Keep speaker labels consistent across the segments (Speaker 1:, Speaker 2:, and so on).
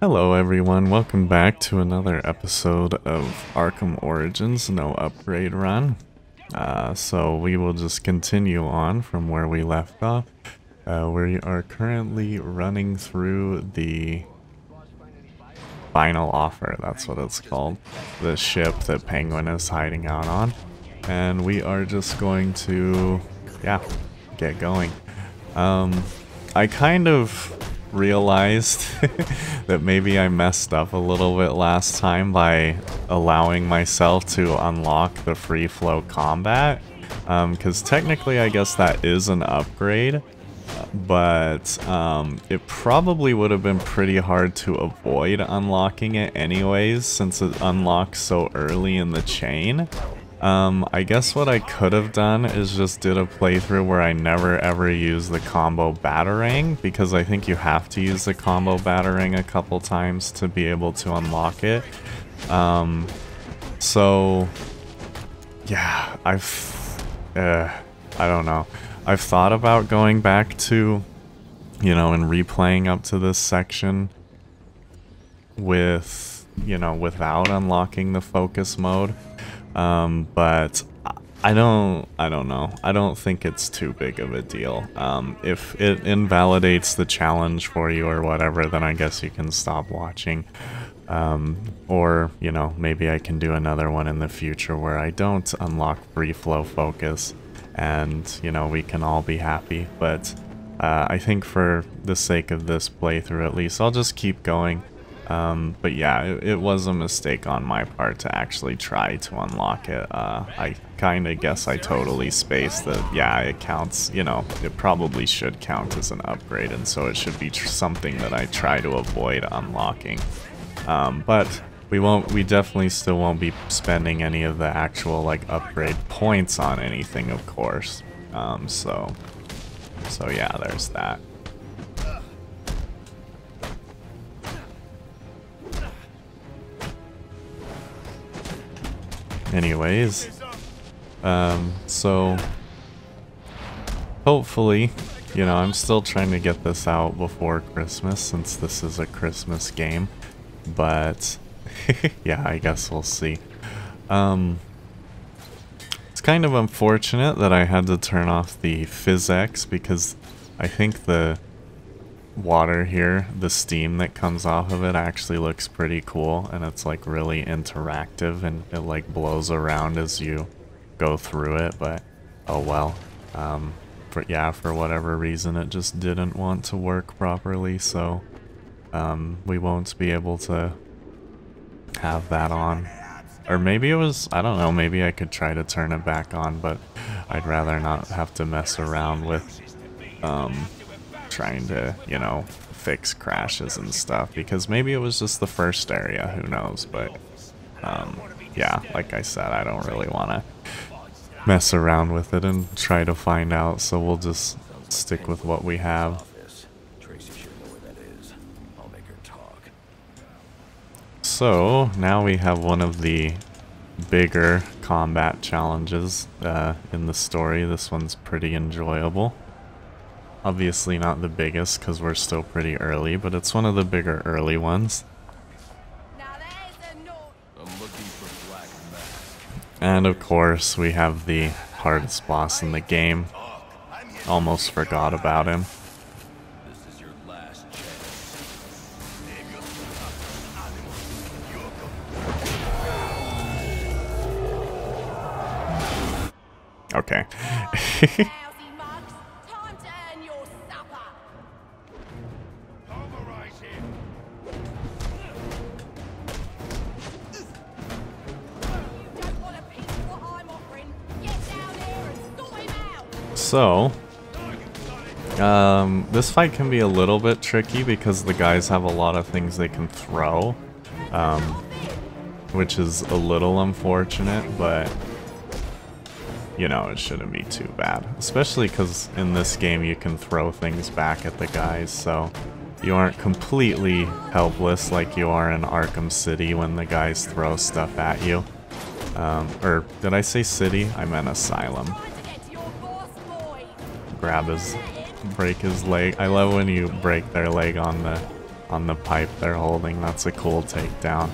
Speaker 1: Hello everyone, welcome back to another episode of Arkham Origins No Upgrade Run. So we will just continue on from where we left off. We are currently running through the final offer, that's what it's called. The ship that Penguin is hiding out on. And we are just going to, get going. I kind of realized that maybe I messed up a little bit last time by allowing myself to unlock the free flow combat, because technically I guess that is an upgrade, but it probably would have been pretty hard to avoid unlocking it anyways since it unlocks so early in the chain. I guess what I could have done is just did a playthrough where I never ever use the combo batarang, because I think you have to use the combo batarang a couple times to be able to unlock it. So yeah, I don't know. I've thought about going back to, and replaying up to this section with, without unlocking the focus mode. But I don't know. I don't think it's too big of a deal. If it invalidates the challenge for you or whatever, then I guess you can stop watching. Or, maybe I can do another one in the future where I don't unlock free flow focus and, we can all be happy. But, I think for the sake of this playthrough at least, I'll just keep going. But yeah, it was a mistake on my part to actually try to unlock it. I kind of guess I totally spaced that, yeah, it counts, it probably should count as an upgrade, and so it should be something that I try to avoid unlocking. But we definitely still won't be spending any of the actual, like, upgrade points on anything, of course. So yeah, there's that. Anyways, so hopefully, I'm still trying to get this out before Christmas since this is a Christmas game, but yeah, I guess we'll see. It's kind of unfortunate that I had to turn off the physics because I think the water here, the steam that comes off of it actually looks pretty cool, and it's like really interactive and it like blows around as you go through it, but oh well. For whatever reason it just didn't want to work properly, so we won't be able to have that on. Or maybe it was, I don't know, maybe I could try to turn it back on, but I'd rather not have to mess around with trying to, fix crashes and stuff, because maybe it was just the first area, who knows, but yeah, like I said, I don't really want to mess around with it and try to find out, so we'll just stick with what we have. So now we have one of the bigger combat challenges in the story. This one's pretty enjoyable. Obviously not the biggest because we're still pretty early, but it's one of the bigger early ones. And of course we have the hardest boss in the game. Almost forgot about him. Okay. So, this fight can be a little bit tricky because the guys have a lot of things they can throw, which is a little unfortunate, but, it shouldn't be too bad. Especially because in this game you can throw things back at the guys, so you aren't completely helpless like you are in Arkham City when the guys throw stuff at you. Or, did I say city? I meant asylum. Break his leg. I love when you break their leg on the on the pipe they're holding. That's a cool takedown.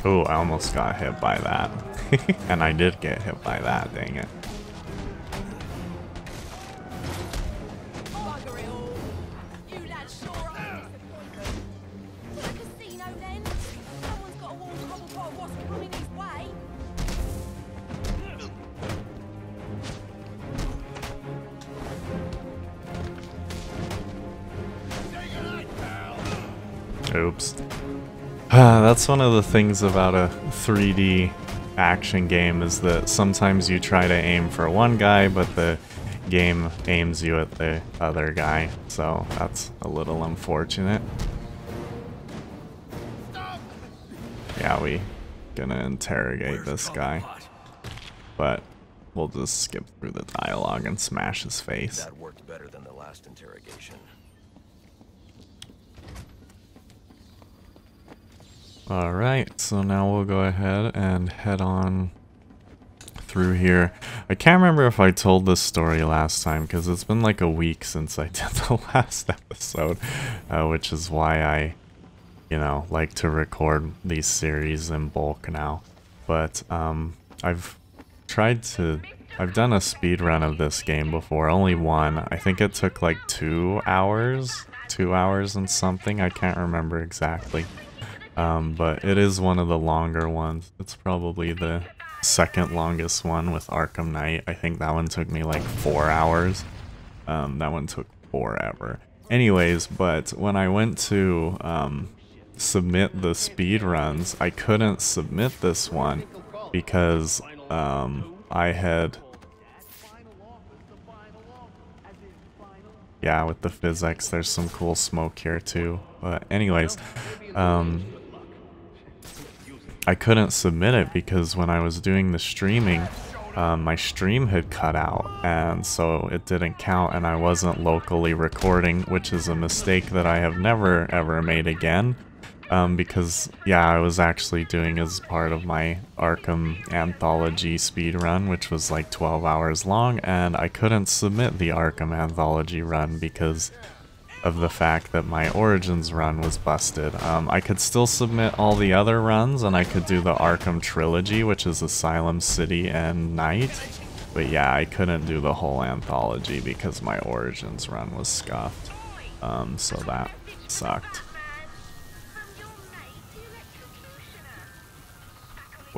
Speaker 1: Oh, I almost got hit by that. And I did get hit by that, dang it. Oops. That's one of the things about a 3D action game, is that sometimes you try to aim for one guy, but the game aims you at the other guy, so that's a little unfortunate. Yeah, we gonna interrogate this guy, but we'll just skip through the dialogue and smash his face.
Speaker 2: That worked better than the last interrogation.
Speaker 1: Alright, so now we'll go ahead and head on through here. I can't remember if I told this story last time, because it's been like a week since I did the last episode, which is why I, you know, like to record these series in bulk now. But I've done a speed run of this game before, only one. I think it took like 2 hours and something, I can't remember exactly. But it is one of the longer ones. It's probably the second longest one with Arkham Knight. I think that one took me like 4 hours. That one took forever. Anyways, but when I went to submit the speed runs, I couldn't submit this one because I had... Yeah, with the physics, there's some cool smoke here too. But anyways, I couldn't submit it because when I was doing the streaming, my stream had cut out, and so it didn't count, and I wasn't locally recording, which is a mistake that I have never ever made again. Because, yeah, I was actually doing as part of my Arkham Anthology speedrun, which was like 12 hours long, and I couldn't submit the Arkham Anthology run because of the fact that my Origins run was busted. I could still submit all the other runs, and I could do the Arkham Trilogy, which is Asylum City and Night, but yeah, I couldn't do the whole Anthology because my Origins run was scuffed. So that sucked.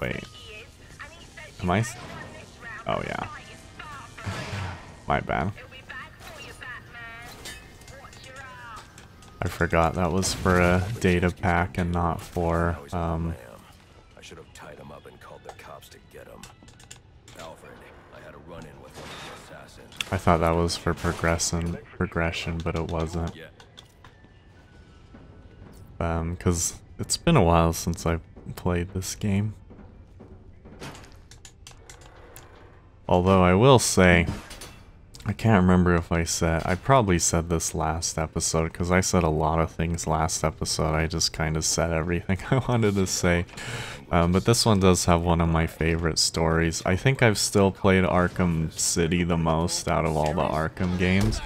Speaker 1: Wait. Am I? Oh, yeah. My bad. I forgot that was for a data pack and not for,
Speaker 2: I should have tied him up and called the cops to get him. Alfred, I had a run-in with one of the assassins.
Speaker 1: I thought that was for progression, but it wasn't. Because it's been a while since I've played this game. Although I will say, I can't remember if I probably said this last episode, because I said a lot of things last episode. I just kind of said everything I wanted to say. But this one does have one of my favorite stories. I think I've still played Arkham City the most out of all the Arkham games,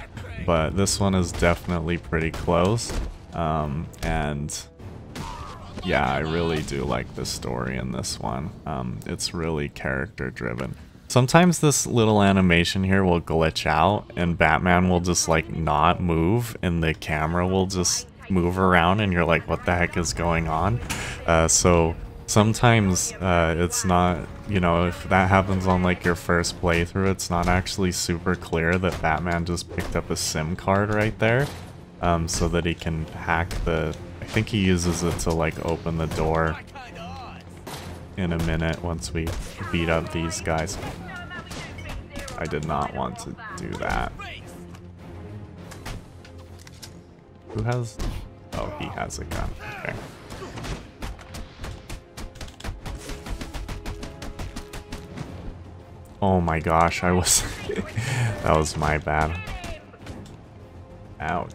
Speaker 1: but this one is definitely pretty close. And yeah, I really do like the story in this one. It's really character driven. Sometimes this little animation here will glitch out and Batman will just like not move and the camera will just move around and you're like, what the heck is going on? So sometimes it's not, you know, if that happens on like your first playthrough, it's not actually super clear that Batman just picked up a SIM card right there, so that he can hack the... I think he uses it to like open the door in a minute once we beat up these guys. I did not want to do that. Who has... Oh, he has a gun. Okay. Oh my gosh, I was... that was my bad. Ouch.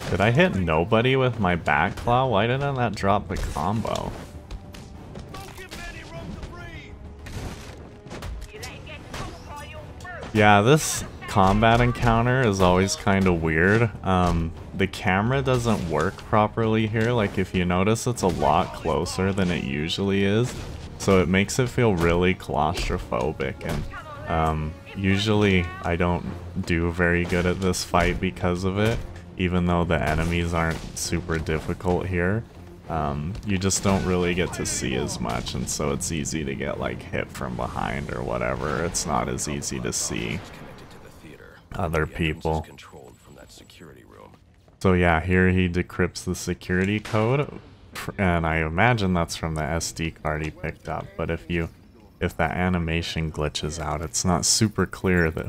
Speaker 1: Did I hit nobody with my back claw? Why didn't that drop the combo? Yeah, this combat encounter is always kind of weird. The camera doesn't work properly here. Like, if you notice, it's a lot closer than it usually is. So it makes it feel really claustrophobic. And usually I don't do very good at this fight because of it. Even though the enemies aren't super difficult here, you just don't really get to see as much, and so it's easy to get like hit from behind or whatever. It's not as easy to see other people. So yeah, here he decrypts the security code, and I imagine that's from the SD card he picked up. But if that animation glitches out, it's not super clear that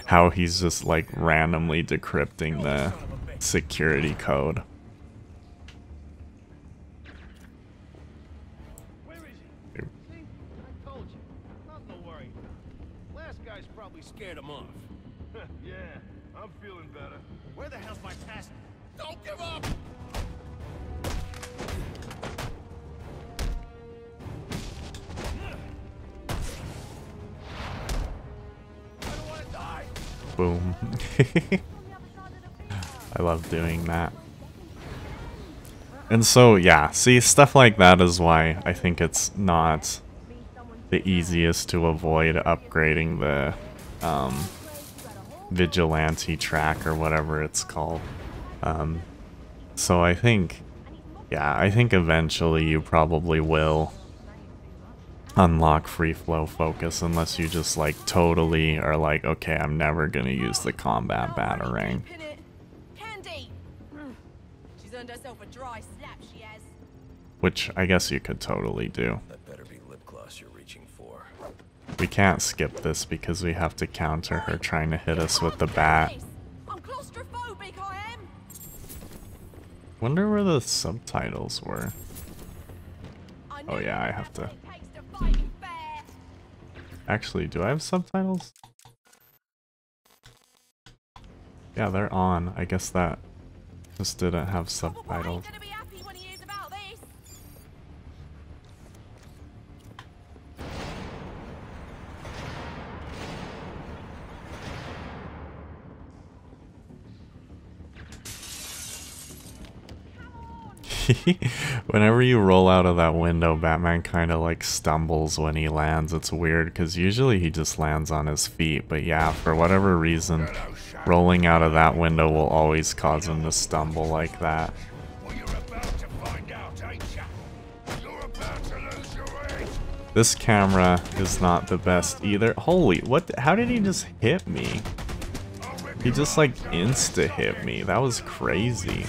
Speaker 1: how he's just like randomly decrypting the security code.
Speaker 3: Where is he? See? I told you. Not to worry. Last guy's probably scared him off. Yeah, I'm feeling better. Where the hell's my pass? Don't give up!
Speaker 1: Boom. I love doing that. And so, yeah, see, stuff like that is why I think it's not the easiest to avoid upgrading the vigilante track or whatever it's called. So I think, yeah, I think eventually you probably will unlock free flow focus unless you just like totally are like, okay, I'm never gonna use the combat batarang. Which I guess you could totally do.
Speaker 2: That better be lip gloss you're reaching for.
Speaker 1: We can't skip this because we have to counter her trying to hit us with the bat. Wonder where the subtitles were. Oh yeah, I have to. Actually, do I have subtitles? Yeah, they're on. I guess that just didn't have subtitles. Whenever you roll out of that window, Batman kind of like stumbles when he lands. It's weird because usually he just lands on his feet, but yeah, for whatever reason, rolling out of that window will always cause him to stumble like that. This camera is not the best either. Holy, what? How did he just hit me? He just like insta hit me. That was crazy.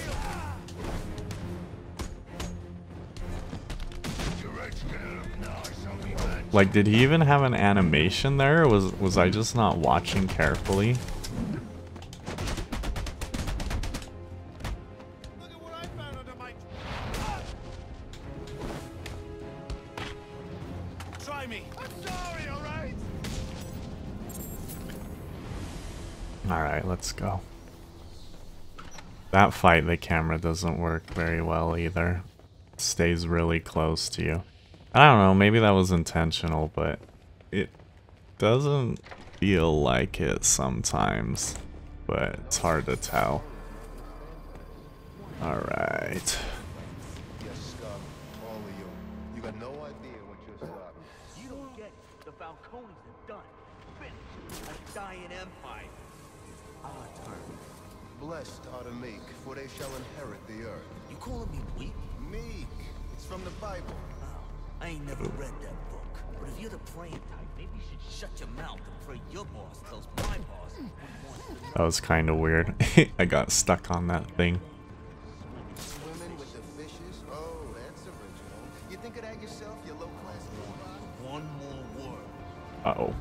Speaker 1: Like, did he even have an animation there, or was I just not watching carefully?
Speaker 3: Look at what I found under my... Try me. I'm sorry, alright?
Speaker 1: Alright, let's go. That fight, the camera doesn't work very well either. It stays really close to you. I don't know, maybe that was intentional, but it doesn't feel like it sometimes. But it's hard to tell. Alright.
Speaker 4: Yes, Scott, all of you. You got no idea what just happened.
Speaker 3: You don't get it. The Falcones are done. Finished. A dying empire. Our turn.
Speaker 4: Blessed are the meek, for they shall inherit the earth.
Speaker 3: You calling me weak?
Speaker 4: Meek. It's from the Bible.
Speaker 3: I ain't never read that book.
Speaker 5: But if you're the praying type, maybe you should shut your mouth and pray your boss tells my boss what he wants to know.
Speaker 1: That was kind of weird. I got stuck on that thing.
Speaker 4: Swimming with the fishes? Oh, that's original. You think of that yourself, you low-class moron?
Speaker 5: One more word.
Speaker 1: Uh-oh.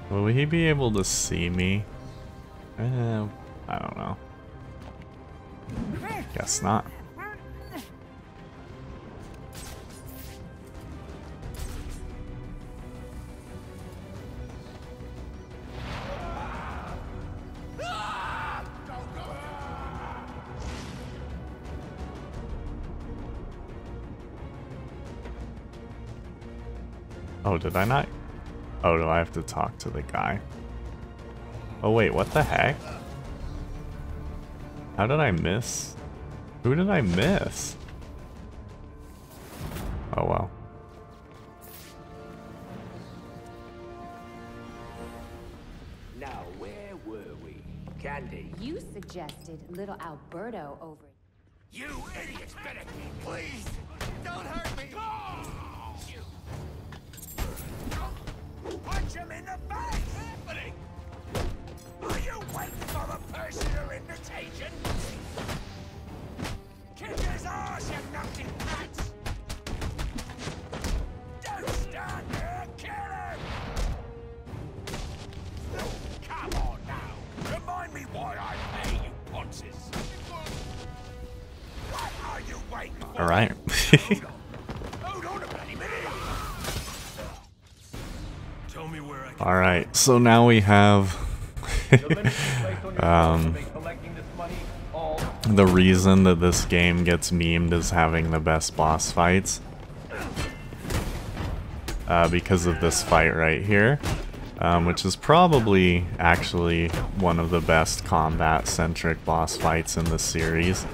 Speaker 1: Will he be able to see me? I don't know. Guess not. Oh, did I not? Oh, do I have to talk to the guy? Oh wait, what the heck? How did I miss? Who did I miss? Oh well.
Speaker 6: Now, where were we? Candy.
Speaker 7: You suggested little Alberto over.
Speaker 3: You idiots better... Please! Don't hurt me!
Speaker 6: Punch him in the face!
Speaker 3: Happening!
Speaker 6: Are you waiting for a personal invitation? Kick his ass, you numpty rats! Don't stand there, kill him! Come on now, remind me why I pay you ponces. What are you waiting for?
Speaker 1: All right.
Speaker 6: Hold on a bloody minute!
Speaker 2: Tell me where I can...
Speaker 1: All right. So now we have the reason that this game gets memed as having the best boss fights. Because of this fight right here. Which is probably actually one of the best combat-centric boss fights in the series.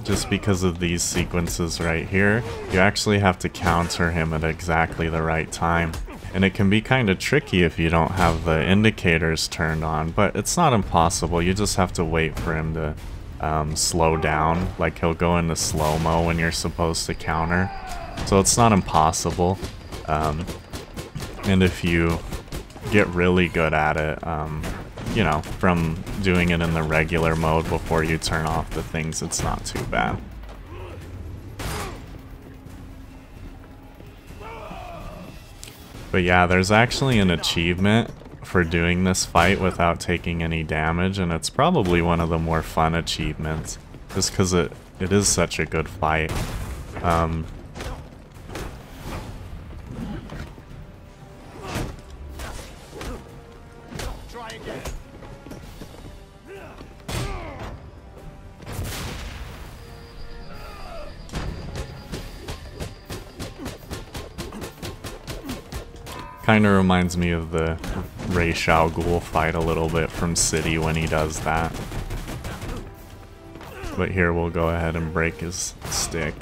Speaker 1: Just because of these sequences right here, you actually have to counter him at exactly the right time. And it can be kind of tricky if you don't have the indicators turned on, but it's not impossible. You just have to wait for him to slow down. Like, he'll go into slow-mo when you're supposed to counter. So it's not impossible. And if you get really good at it, you know, from doing it in the regular mode before you turn off the things, it's not too bad. But yeah, there's actually an achievement for doing this fight without taking any damage, and it's probably one of the more fun achievements, just because it is such a good fight. Kind of reminds me of the Ra's al Ghul fight a little bit from City when he does that. But here we'll go ahead and break his stick.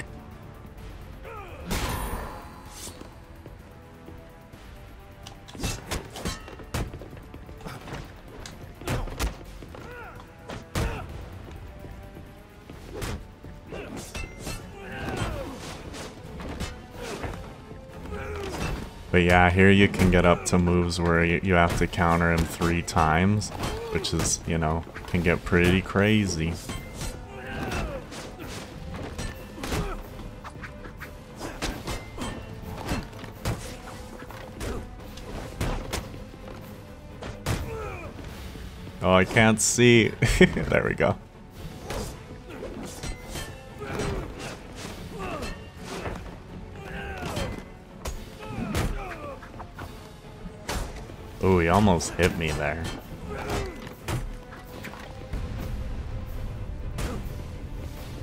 Speaker 1: But yeah, here you can get up to moves where you have to counter him 3 times, which is, you know, can get pretty crazy. Oh, I can't see. There we go. Oh, he almost hit me there.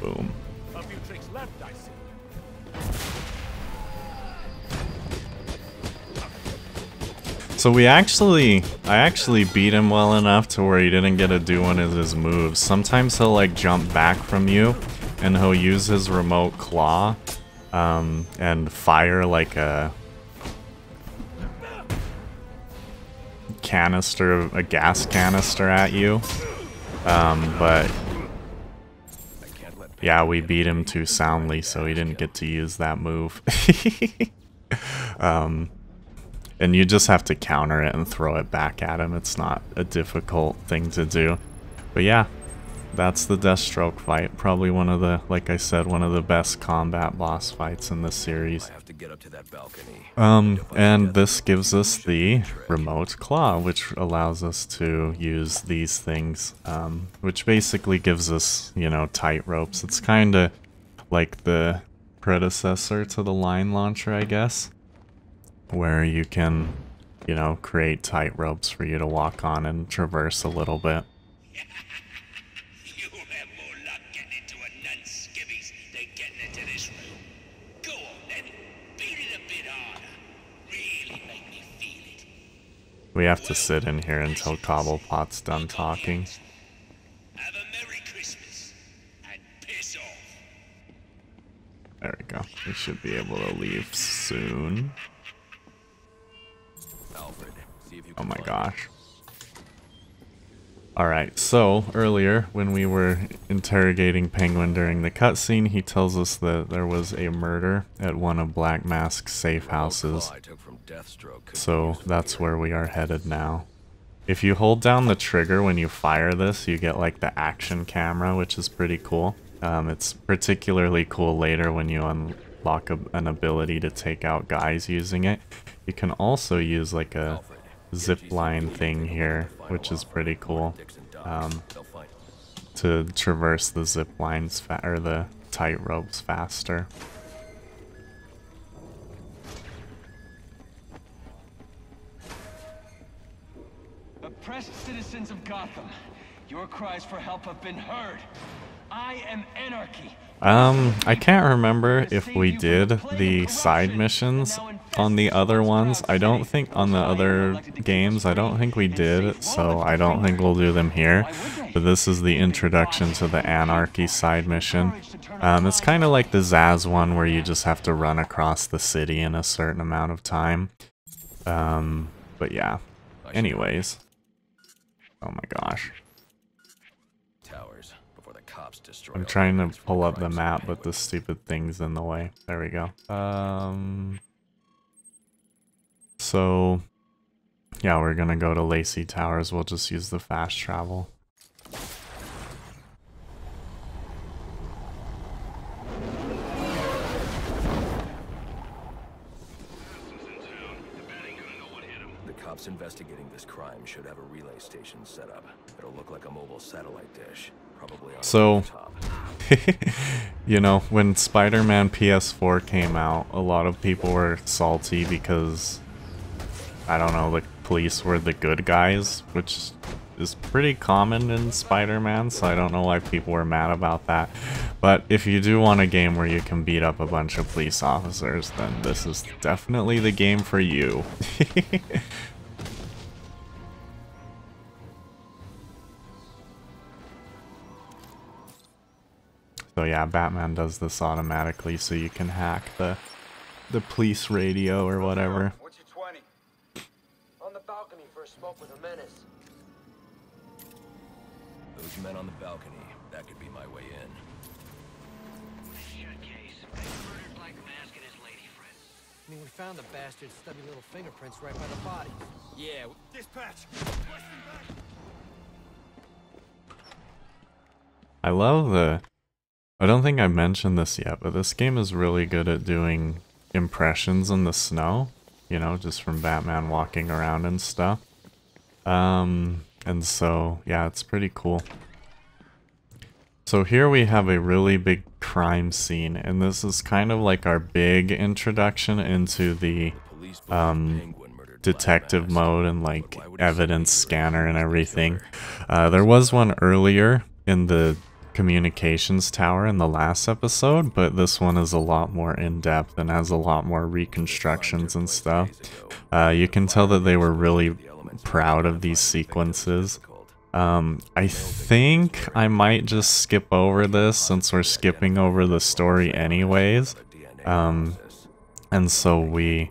Speaker 1: Boom.
Speaker 6: A few tricks left, I see.
Speaker 1: So I actually beat him well enough to where he didn't get to do one of his moves. Sometimes he'll like jump back from you and he'll use his remote claw and fire like a canister, a gas canister at you. But yeah, we beat him too soundly, so he didn't get to use that move. And you just have to counter it and throw it back at him. It's not a difficult thing to do. But yeah, that's the Deathstroke fight. Probably one of the, like I said, one of the best combat boss fights in the series.
Speaker 2: I have to get up to that balcony.
Speaker 1: And this gives us the remote claw, which allows us to use these things, which basically gives us, you know, tight ropes. It's kind of like the predecessor to the line launcher, I guess, where you can, you know, create tight ropes for you to walk on and traverse a little bit.
Speaker 6: You'll have more luck getting into a nun's skivvies than getting into this room. Go on then, beat it a bit harder. Really make me feel it.
Speaker 1: We have to sit in here until Cobblepot's done talking.
Speaker 6: Have a Merry Christmas and piss off.
Speaker 1: There we go. We should be able to leave soon.
Speaker 2: Alfred, see if you
Speaker 1: Oh
Speaker 2: can
Speaker 1: my
Speaker 2: find
Speaker 1: gosh. Alright, so earlier when we were interrogating Penguin during the cutscene, he tells us that there was a murder at one of Black Mask's safe houses.
Speaker 2: I took from Deathstroke could be
Speaker 1: So
Speaker 2: used
Speaker 1: that's
Speaker 2: later.
Speaker 1: where we are headed now. If you hold down the trigger when you fire this, you get like the action camera, which is pretty cool. It's particularly cool later when you unlock an ability to take out guys using it. You can also use like a zip line thing here, which is pretty cool, to traverse the zip lines or the tight ropes faster.
Speaker 8: Oppressed citizens of Gotham, your cries for help have been heard. I am Anarchy.
Speaker 1: I can't remember if we did the side missions on the other ones. I don't think on the other games, I don't think we did, so I don't think we'll do them here. But this is the introduction to the Anarchy side mission. It's kind of like the Zaz one where you just have to run across the city in a certain amount of time. But yeah, anyways. Oh my gosh.
Speaker 2: Towers before the cops destroy.
Speaker 1: I'm
Speaker 2: all
Speaker 1: trying to
Speaker 2: evidence from
Speaker 1: pull
Speaker 2: the
Speaker 1: up the
Speaker 2: crimes of
Speaker 1: map, but
Speaker 2: Penguin.
Speaker 1: the stupid thing's in the way. There we go. So, yeah, we're gonna go to Lacey Towers. We'll just use the fast travel.
Speaker 2: The cops investigating this crime should have a relay station set up. It'll look like a mobile satellite dish, probably on
Speaker 1: So,
Speaker 2: the top.
Speaker 1: you know, when Spider-Man PS4 came out, a lot of people were salty because, I don't know, the police were the good guys, which is pretty common in Spider-Man, so I don't know why people were mad about that. But if you do want a game where you can beat up a bunch of police officers, then this is definitely the game for you. So yeah, Batman does this automatically, so you can hack the police radio or whatever.
Speaker 9: What's your 20? On the balcony for a smoke with a menace.
Speaker 2: Those men on the balcony, that could be my way in.
Speaker 5: Shut case. Murdered Black Mask and his lady friend.
Speaker 9: I mean, we found the bastard's stubby little fingerprints right by the body.
Speaker 3: Yeah, dispatch.
Speaker 1: I love the... I don't think I mentioned this yet, but this game is really good at doing impressions in the snow. You know, just from Batman walking around and stuff. And so, yeah, it's pretty cool. So here we have a really big crime scene, and this is kind of like our big introduction into the
Speaker 2: Police believe Penguin murdered
Speaker 1: detective
Speaker 2: Black Mask.
Speaker 1: mode and like
Speaker 2: Why would he
Speaker 1: evidence
Speaker 2: say he
Speaker 1: scanner and
Speaker 2: recognized the
Speaker 1: everything.
Speaker 2: killer?
Speaker 1: There was one earlier in the communications tower in the last episode, but this one is a lot more in-depth and has a lot more reconstructions and stuff. You can tell that they were really proud of these sequences. I think I might just skip over this since we're skipping over the story anyways. And so we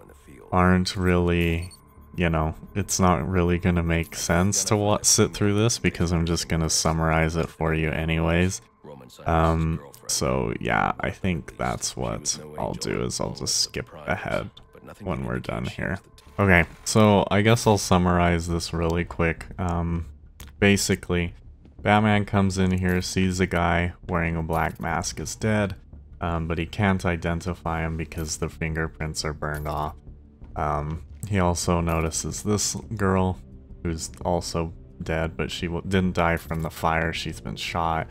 Speaker 1: aren't really, you know, it's not really gonna make sense to sit through this because I'm just gonna summarize it for you anyways. So yeah, I think that's what I'll do is I'll just skip ahead when we're done here. Okay, so I guess I'll summarize this really quick. Basically, Batman comes in here, sees a guy wearing a black mask is dead, but he can't identify him because the fingerprints are burned off. He also notices this girl, who's also dead, but she didn't die from the fire, she's been shot.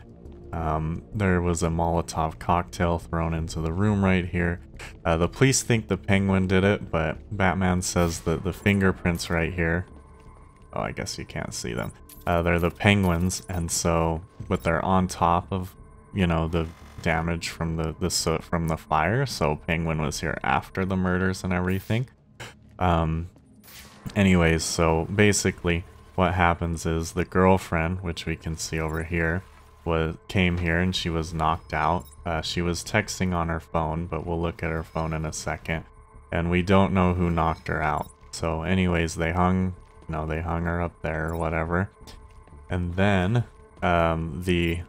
Speaker 1: There was a Molotov cocktail thrown into the room right here. The police think the Penguin did it, but Batman says that the fingerprints right here, oh, I guess you can't see them. They're the Penguins, and so, but they're on top of, you know, the damage from the soot from the fire, so Penguin was here after the murders and everything. Anyways, so basically what happens is the girlfriend, which we can see over here, came here and she was knocked out. She was texting on her phone, but we'll look at her phone in a second, and we don't know who knocked her out. So anyways, they hung her up there or whatever. And then the,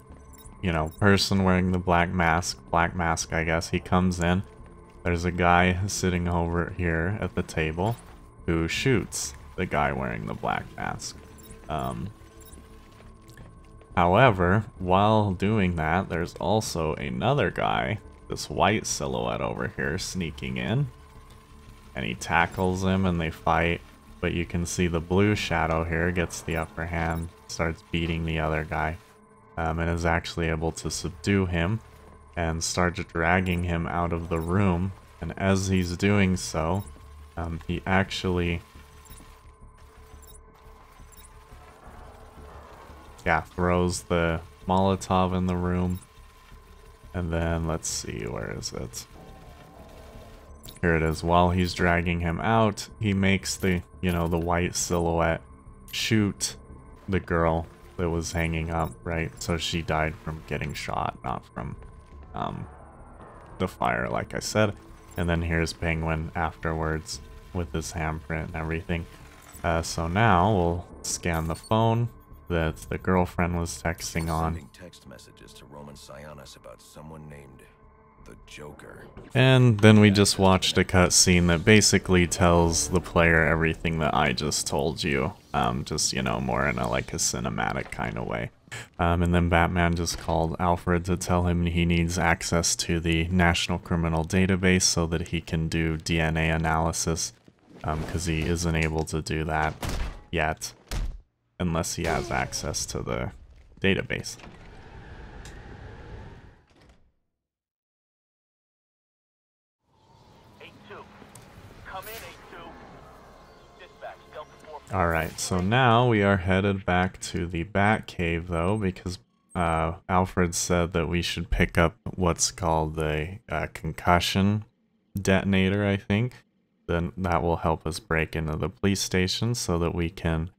Speaker 1: you know, person wearing the black mask, I guess, he comes in. There's a guy sitting over here at the table who shoots the guy wearing the black mask. However, while doing that, there's also another guy, this white silhouette over here, sneaking in. And he tackles him and they fight. But you can see the blue shadow here gets the upper hand, starts beating the other guy, and is actually able to subdue him and starts dragging him out of the room. And as he's doing so, he actually, yeah, throws the Molotov in the room. And then let's see, where is it? Here it is. While he's dragging him out, he makes the, you know, the white silhouette shoot the girl that was hanging up, right? So she died from getting shot, not from the fire, like I said. And then here's Penguin afterwards with his handprint and everything. So now we'll scan the phone that the girlfriend was texting on.
Speaker 2: Sending text messages to Roman Sionis about someone named the Joker.
Speaker 1: And then we just watched a cutscene that basically tells the player everything that I just told you. Just, you know, more in like a cinematic kind of way. And then Batman just called Alfred to tell him he needs access to the National Criminal Database so that he can do DNA analysis. Because he isn't able to do that yet, unless he has access to the database. Alright, so now we are headed back to the Batcave though, because Alfred said that we should pick up what's called the concussion detonator, I think. Then that will help us break into the police station so that we can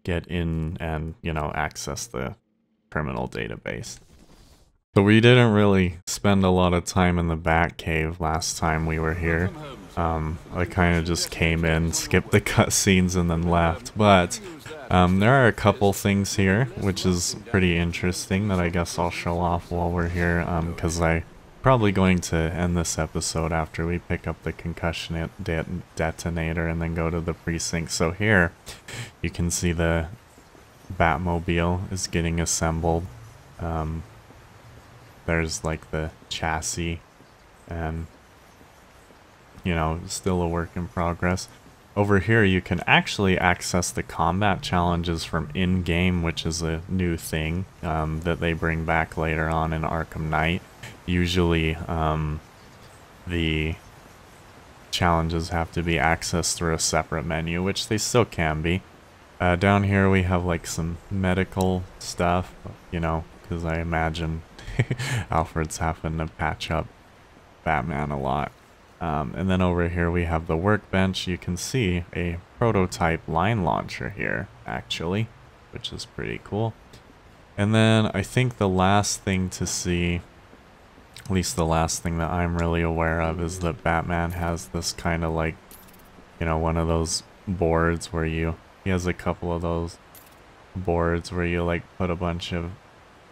Speaker 1: get in and, you know, access the criminal database. So we didn't really spend a lot of time in the Batcave last time we were here. I kind of just came in, skipped the cutscenes, and then left. But there are a couple things here, which is pretty interesting that I guess I'll show off while we're here, because I'm probably going to end this episode after we pick up the concussion detonator and then go to the precinct. So here, you can see the Batmobile is getting assembled. There's like the chassis and, you know, still a work in progress. Over here you can actually access the combat challenges from in-game, which is a new thing that they bring back later on in Arkham Knight. Usually the challenges have to be accessed through a separate menu, which they still can be. Down here we have like some medical stuff, you know, because I imagine Alfred's having to patch up Batman a lot. And then over here we have the workbench. You can see a prototype line launcher here, actually. which is pretty cool. And then I think the last thing to see, at least the last thing that I'm really aware of, is that Batman has this kind of like, you know, one of those boards where he has a couple of those boards where you like put a bunch of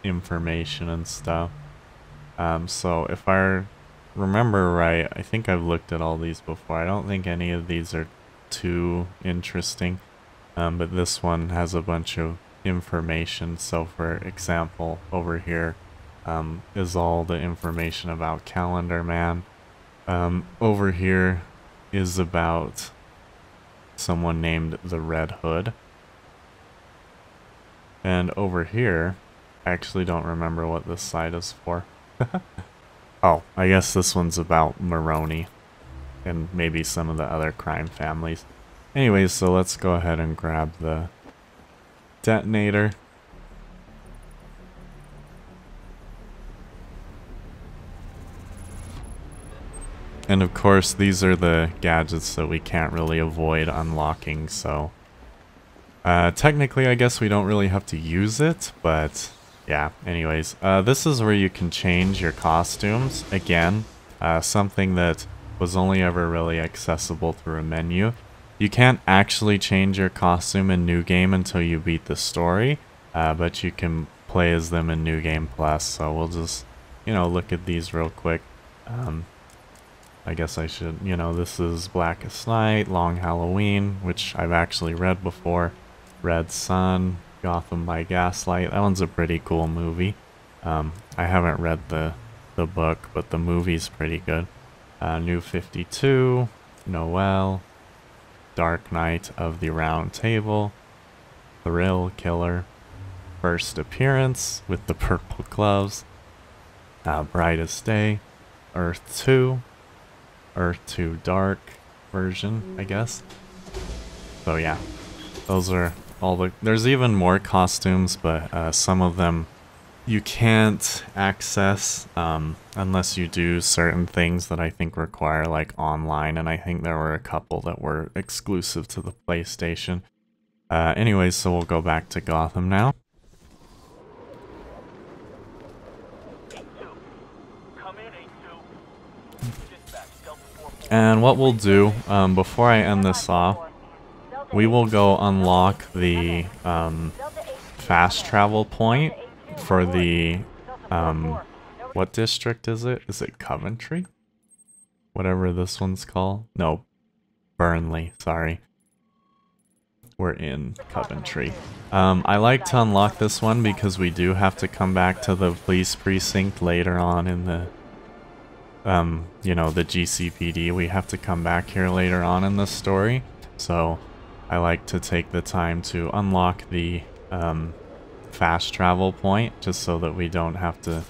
Speaker 1: information and stuff. So if I remember right, I think I've looked at all these before. I don't think any of these are too interesting, but this one has a bunch of information. So for example, over here is all the information about Calendar Man. Over here is about someone named the Red Hood. And over here, I actually don't remember what this side is for. Oh, I guess this one's about Maroni and maybe some of the other crime families. Anyways, so let's go ahead and grab the detonator. And of course, these are the gadgets that we can't really avoid unlocking, so technically I guess we don't really have to use it, but yeah, anyways. This is where you can change your costumes. Again, something that was only ever really accessible through a menu. You can't actually change your costume in New Game until you beat the story, but you can play as them in New Game Plus, so we'll just, you know, look at these real quick. I guess I should, you know, this is Blackest Night, Long Halloween, which I've actually read before. Red Sun, Gotham by Gaslight. That one's a pretty cool movie. I haven't read the book, but the movie's pretty good. New 52, Noel, Dark Knight of the Round Table, Thrill Killer, First Appearance with the Purple Gloves, Brightest Day, Earth 2, Earth 2 Dark version, I guess. So yeah, those are all the... There's even more costumes, but some of them you can't access unless you do certain things that I think require like online, and I think there were a couple that were exclusive to the PlayStation. Anyways, so we'll go back to Gotham now. And what we'll do, before I end this off, we will go unlock the fast travel point for the, what district is it? Is it Coventry? Whatever this one's called? No, Burnley, sorry. We're in Coventry. I like to unlock this one because we do have to come back to the police precinct later on in the you know, the GCPD. We have to come back here later on in the story, so I like to take the time to unlock the fast travel point, just so that we don't have to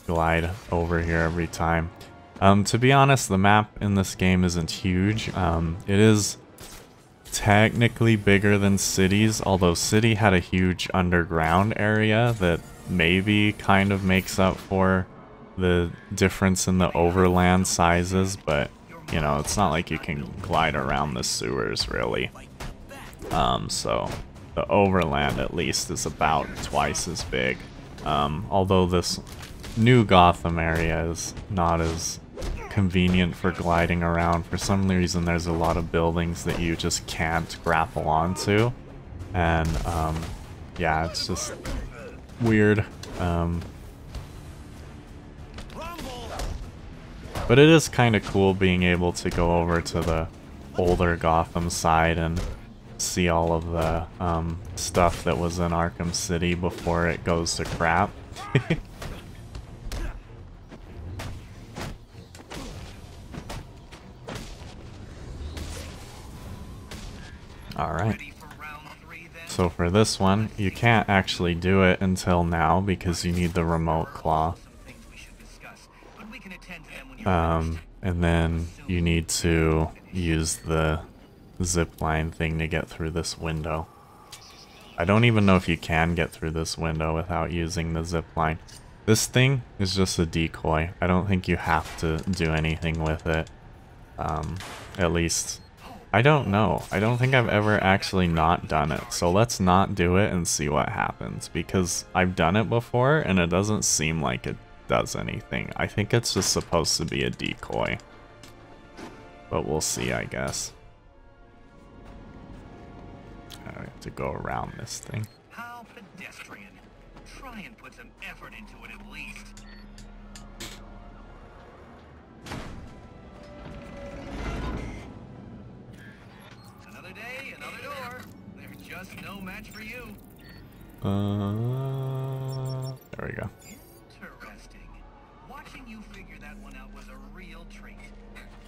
Speaker 1: glide over here every time. To be honest, the map in this game isn't huge. It is technically bigger than City's, although City had a huge underground area that maybe kind of makes up for the difference in the overland sizes, but you know, it's not like you can glide around the sewers really. So the overland at least is about twice as big. Although this new Gotham area is not as convenient for gliding around. For some reason there's a lot of buildings that you just can't grapple onto, and yeah, it's just weird. But it is kind of cool being able to go over to the older Gotham side and see all of the stuff that was in Arkham City before it goes to crap. Alright. So for this one, you can't actually do it until now because you need the remote claw. And then you need to use the zipline thing to get through this window. I don't even know if you can get through this window without using the zipline. This thing is just a decoy. I don't think you have to do anything with it. At least I don't know. I don't think I've ever actually not done it. So let's not do it and see what happens. Because I've done it before and it doesn't seem like it does anything. I think it's just supposed to be a decoy. But we'll see, I guess. I have to go around this thing.
Speaker 5: How pedestrian. Try and put some effort into it at least. Another day, another door. There's just no match for you.
Speaker 1: There we go.
Speaker 5: Interesting. Watching you figure that one out was a real treat.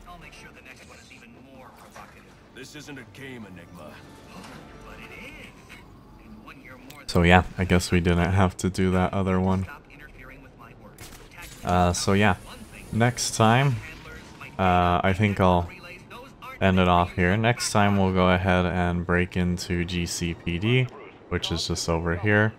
Speaker 5: I'll make sure the next one is even more provocative.
Speaker 2: This isn't a game, Enigma.
Speaker 5: But it is. And when you're more
Speaker 1: So yeah, I guess we didn't have to do that other one. So yeah, next time, I think I'll end it off here. Next time we'll go ahead and break into GCPD, which is just over here.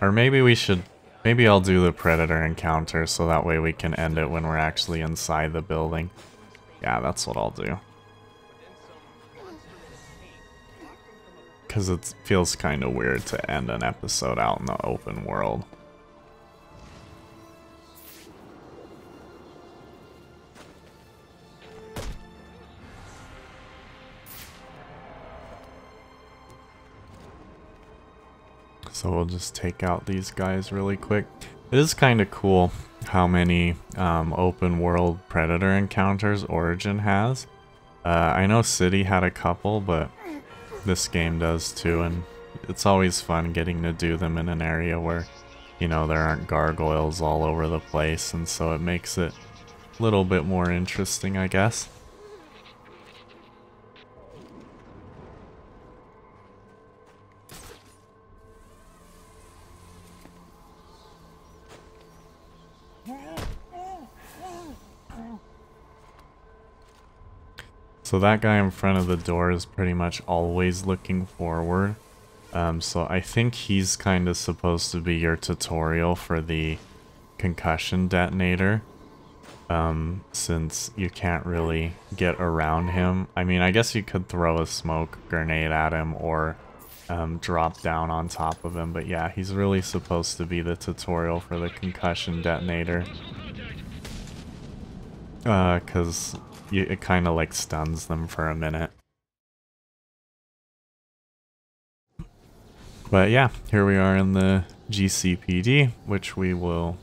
Speaker 1: Or maybe we should, maybe I'll do the Predator encounter so that way we can end it when we're actually inside the building. Yeah, that's what I'll do. Because it feels kind of weird to end an episode out in the open world. So we'll just take out these guys really quick. It is kind of cool how many open world Predator encounters Origin has. I know City had a couple, but this game does too, and it's always fun getting to do them in an area where, you know, there aren't gargoyles all over the place, and so it makes it a little bit more interesting, I guess. So that guy in front of the door is pretty much always looking forward. So I think he's kind of supposed to be your tutorial for the concussion detonator. Since you can't really get around him. I mean, I guess you could throw a smoke grenade at him or drop down on top of him. But yeah, he's really supposed to be the tutorial for the concussion detonator. Because it kind of like stuns them for a minute. But yeah, here we are in the GCPD, which we will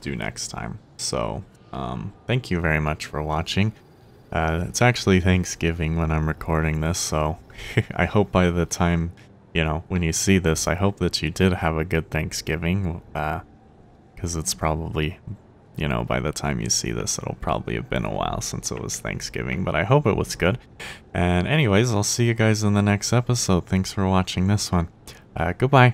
Speaker 1: do next time. So, thank you very much for watching. It's actually Thanksgiving when I'm recording this, so I hope by the time, you know, when you see this, I hope that you did have a good Thanksgiving, because it's probably, you know, by the time you see this, it'll probably have been a while since it was Thanksgiving, but I hope it was good. And anyways, I'll see you guys in the next episode. Thanks for watching this one. Goodbye.